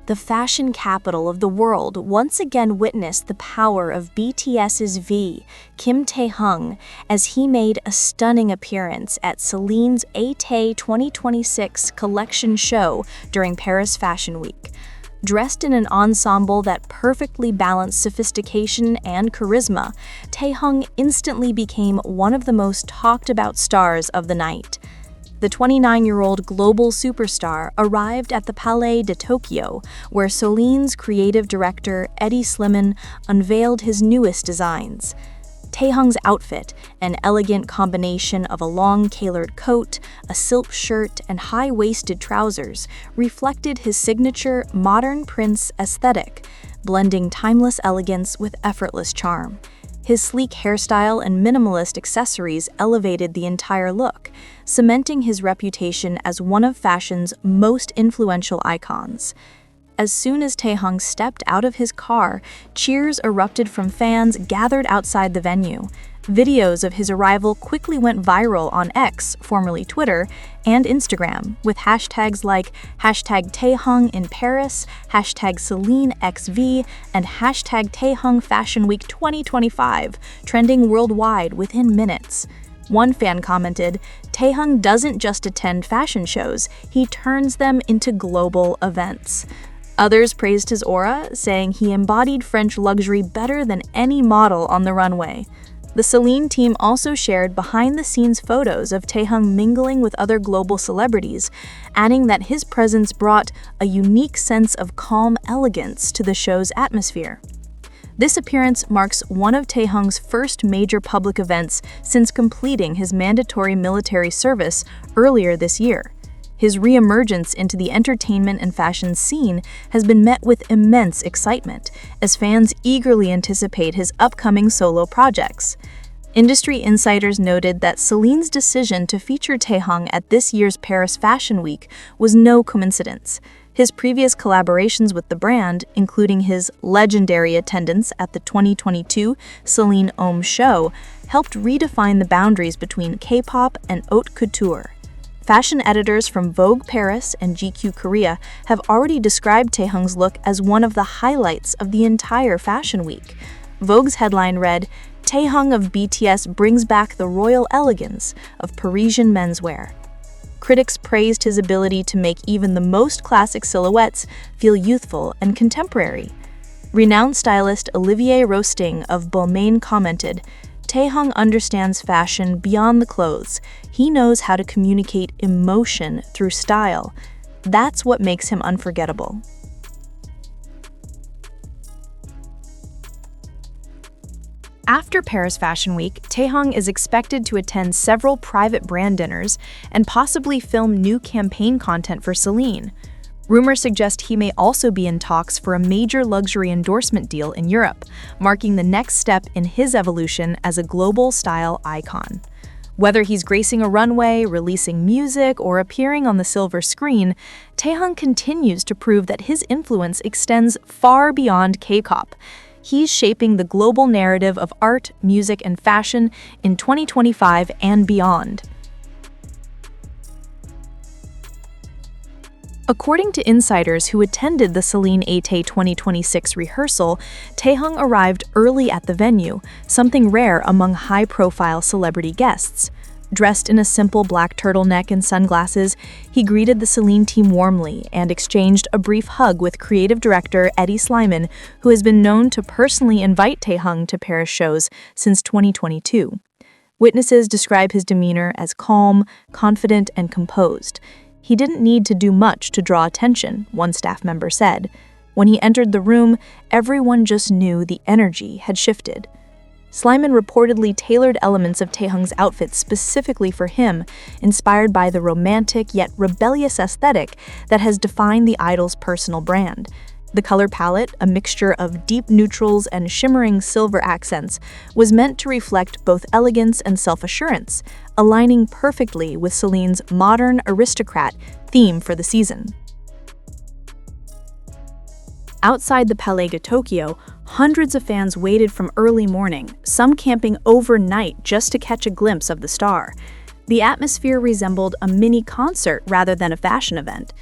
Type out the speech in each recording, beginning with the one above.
The fashion capital of the world once again witnessed the power of BTS's V, Kim Taehyung, as he made a stunning appearance at CELINE's Tay 2026 collection show during Paris Fashion Week. Dressed in an ensemble that perfectly balanced sophistication and charisma, Taehyung instantly became one of the most talked-about stars of the night. The 29-year-old global superstar arrived at the Palais de Tokyo, where CELINE's creative director CELINE unveiled his newest designs. Taehyung's outfit, an elegant combination of a long tailored coat, a silk shirt, and high-waisted trousers, reflected his signature modern prince aesthetic, blending timeless elegance with effortless charm. His sleek hairstyle and minimalist accessories elevated the entire look, cementing his reputation as one of fashion's most influential icons. As soon as Taehyung stepped out of his car, cheers erupted from fans gathered outside the venue. Videos of his arrival quickly went viral on X, formerly Twitter, and Instagram, with hashtags like #Taehyung in Paris, #CELINEXV, and #Taehyung Fashion Week 2025, trending worldwide within minutes. One fan commented, "Taehyung doesn't just attend fashion shows, he turns them into global events." Others praised his aura, saying he embodied French luxury better than any model on the runway. The CELINE team also shared behind-the-scenes photos of Taehyung mingling with other global celebrities, adding that his presence brought a unique sense of calm elegance to the show's atmosphere. This appearance marks one of Taehyung's first major public events since completing his mandatory military service earlier this year. His re-emergence into the entertainment and fashion scene has been met with immense excitement, as fans eagerly anticipate his upcoming solo projects. Industry insiders noted that CELINE's decision to feature Taehyung at this year's Paris Fashion Week was no coincidence. His previous collaborations with the brand, including his legendary attendance at the 2022 CELINE Homme show, helped redefine the boundaries between K-pop and haute couture. Fashion editors from Vogue Paris and GQ Korea have already described Taehyung's look as one of the highlights of the entire fashion week. Vogue's headline read, "Taehyung of BTS brings back the royal elegance of Parisian menswear." Critics praised his ability to make even the most classic silhouettes feel youthful and contemporary. Renowned stylist Olivier Rousteing of Balmain commented, "Taehyung understands fashion beyond the clothes. He knows how to communicate emotion through style. That's what makes him unforgettable." After Paris Fashion Week, Taehyung is expected to attend several private brand dinners and possibly film new campaign content for CELINE. Rumors suggest he may also be in talks for a major luxury endorsement deal in Europe, marking the next step in his evolution as a global style icon. Whether he's gracing a runway, releasing music, or appearing on the silver screen, Taehyung continues to prove that his influence extends far beyond K-pop. He's shaping the global narrative of art, music, and fashion in 2025 and beyond. According to insiders who attended the CELINE Tay 2026 rehearsal, Taehyung arrived early at the venue, something rare among high-profile celebrity guests. Dressed in a simple black turtleneck and sunglasses, he greeted the CELINE team warmly and exchanged a brief hug with creative director CELINE, who has been known to personally invite Taehyung to Paris shows since 2022. Witnesses describe his demeanor as calm, confident, and composed. He didn't need to do much to draw attention, one staff member said. When he entered the room, everyone just knew the energy had shifted. CELINE reportedly tailored elements of Taehyung's outfit specifically for him, inspired by the romantic yet rebellious aesthetic that has defined the idol's personal brand. The color palette, a mixture of deep neutrals and shimmering silver accents, was meant to reflect both elegance and self-assurance, aligning perfectly with CELINE's modern aristocrat theme for the season. Outside the Palais de Tokyo, hundreds of fans waited from early morning, some camping overnight just to catch a glimpse of the star. The atmosphere resembled a mini concert rather than a fashion event.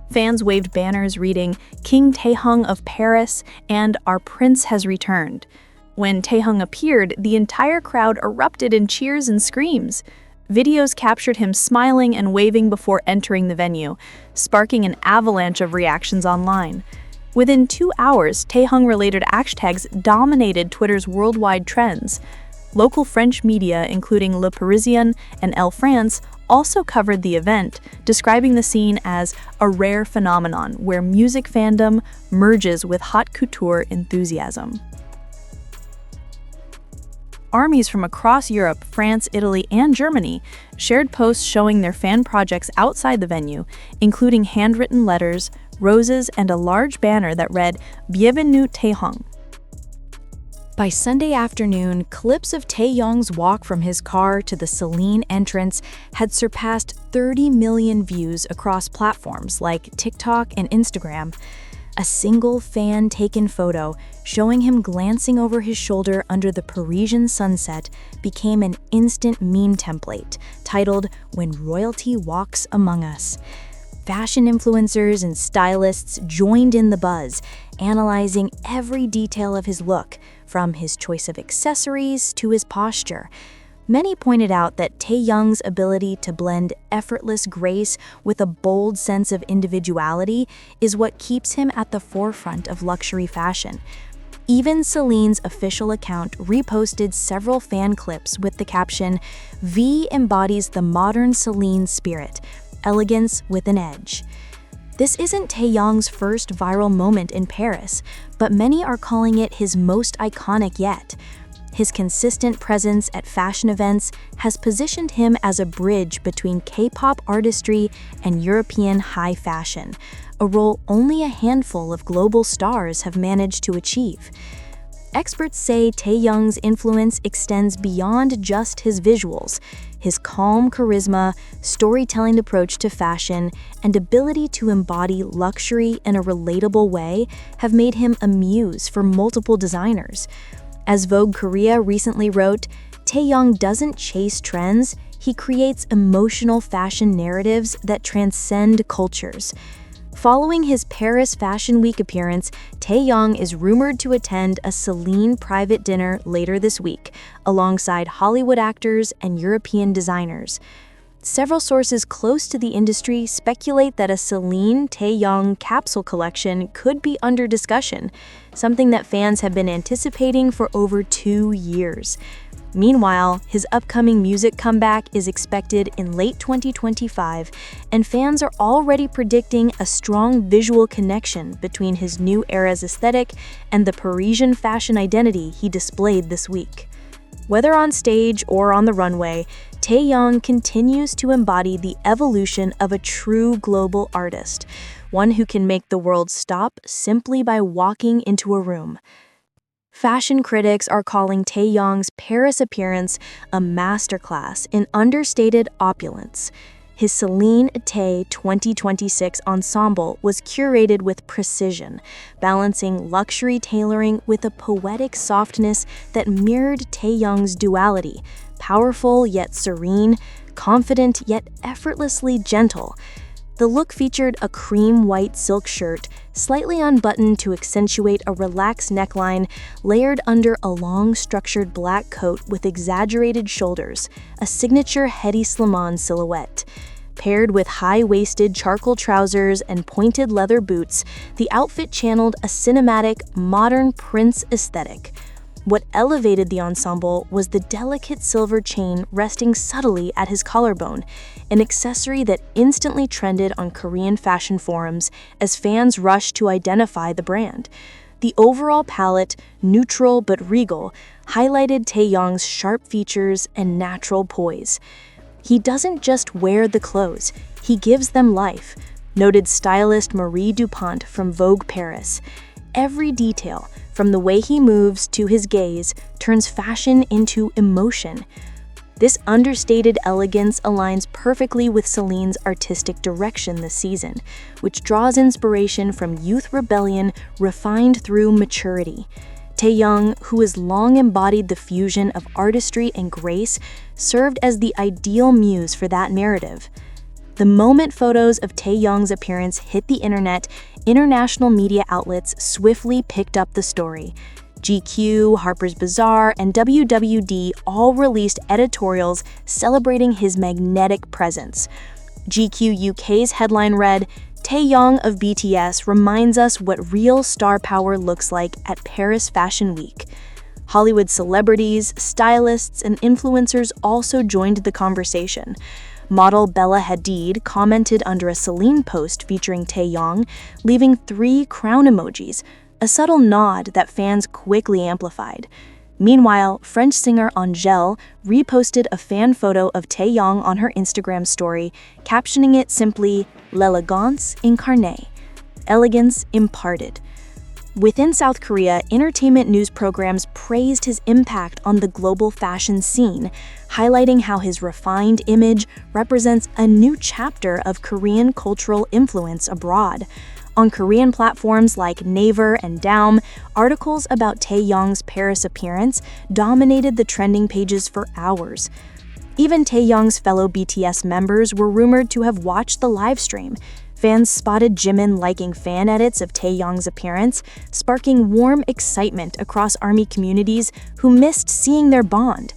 Fans waved banners reading, "King Taehyung of Paris" and "Our Prince has returned." When Taehyung appeared, the entire crowd erupted in cheers and screams. Videos captured him smiling and waving before entering the venue, sparking an avalanche of reactions online. Within 2 hours, Taehyung-related hashtags dominated Twitter's worldwide trends. Local French media, including Le Parisien and Elle France, also covered the event, describing the scene as a rare phenomenon where music fandom merges with haute couture enthusiasm. Armies from across Europe, France, Italy, and Germany shared posts showing their fan projects outside the venue, including handwritten letters, roses, and a large banner that read, "Bienvenue Taehyung." By Sunday afternoon, clips of Taehyung's walk from his car to the CELINE entrance had surpassed 30 million views across platforms like TikTok and Instagram. A single fan-taken photo showing him glancing over his shoulder under the Parisian sunset became an instant meme template titled "When Royalty Walks Among Us." Fashion influencers and stylists joined in the buzz, analyzing every detail of his look, from his choice of accessories to his posture. Many pointed out that Taehyung's ability to blend effortless grace with a bold sense of individuality is what keeps him at the forefront of luxury fashion. Even CELINE's official account reposted several fan clips with the caption, "V embodies the modern CELINE spirit, elegance with an edge." This isn't Taehyung's first viral moment in Paris, but many are calling it his most iconic yet. His consistent presence at fashion events has positioned him as a bridge between K-pop artistry and European high fashion, a role only a handful of global stars have managed to achieve. Experts say Taehyung's influence extends beyond just his visuals. His calm charisma, storytelling approach to fashion, and ability to embody luxury in a relatable way have made him a muse for multiple designers. As Vogue Korea recently wrote, Taehyung doesn't chase trends, he creates emotional fashion narratives that transcend cultures. Following his Paris Fashion Week appearance, Taehyung is rumored to attend a CELINE private dinner later this week, alongside Hollywood actors and European designers. Several sources close to the industry speculate that a CELINE Taehyung capsule collection could be under discussion, something that fans have been anticipating for over 2 years. Meanwhile, his upcoming music comeback is expected in late 2025, and fans are already predicting a strong visual connection between his new era's aesthetic and the Parisian fashion identity he displayed this week. Whether on stage or on the runway, Taehyung continues to embody the evolution of a true global artist, one who can make the world stop simply by walking into a room. Fashion critics are calling Taehyung's Paris appearance a masterclass in understated opulence. His CELINE Tay 2026 ensemble was curated with precision, balancing luxury tailoring with a poetic softness that mirrored Taehyung's duality, powerful yet serene, confident yet effortlessly gentle. The look featured a cream-white silk shirt, slightly unbuttoned to accentuate a relaxed neckline, layered under a long, structured black coat with exaggerated shoulders, a signature Hedi Slimane silhouette. Paired with high-waisted charcoal trousers and pointed leather boots, the outfit channeled a cinematic, modern prince aesthetic. What elevated the ensemble was the delicate silver chain resting subtly at his collarbone, an accessory that instantly trended on Korean fashion forums as fans rushed to identify the brand. The overall palette, neutral but regal, highlighted Taehyung's sharp features and natural poise. He doesn't just wear the clothes, he gives them life, noted stylist Marie Dupont from Vogue Paris. Every detail, from the way he moves to his gaze, turns fashion into emotion. This understated elegance aligns perfectly with CELINE's artistic direction this season, which draws inspiration from youth rebellion refined through maturity. Taehyung, who has long embodied the fusion of artistry and grace, served as the ideal muse for that narrative. The moment photos of Taehyung's appearance hit the internet, international media outlets swiftly picked up the story. GQ, Harper's Bazaar, and WWD all released editorials celebrating his magnetic presence. GQ UK's headline read, "Taehyung of BTS reminds us what real star power looks like at Paris Fashion Week." Hollywood celebrities, stylists, and influencers also joined the conversation. Model Bella Hadid commented under a CELINE post featuring Taehyung, leaving 3 crown emojis, a subtle nod that fans quickly amplified. Meanwhile, French singer Angèle reposted a fan photo of Taehyung on her Instagram story, captioning it simply, "L'élégance incarnée," elegance imparted. Within South Korea, entertainment news programs praised his impact on the global fashion scene, highlighting how his refined image represents a new chapter of Korean cultural influence abroad. On Korean platforms like Naver and Daum, articles about Taehyung's Paris appearance dominated the trending pages for hours. Even Taehyung's fellow BTS members were rumored to have watched the livestream. Fans spotted Jimin liking fan edits of Taehyung's appearance, sparking warm excitement across ARMY communities who missed seeing their bond.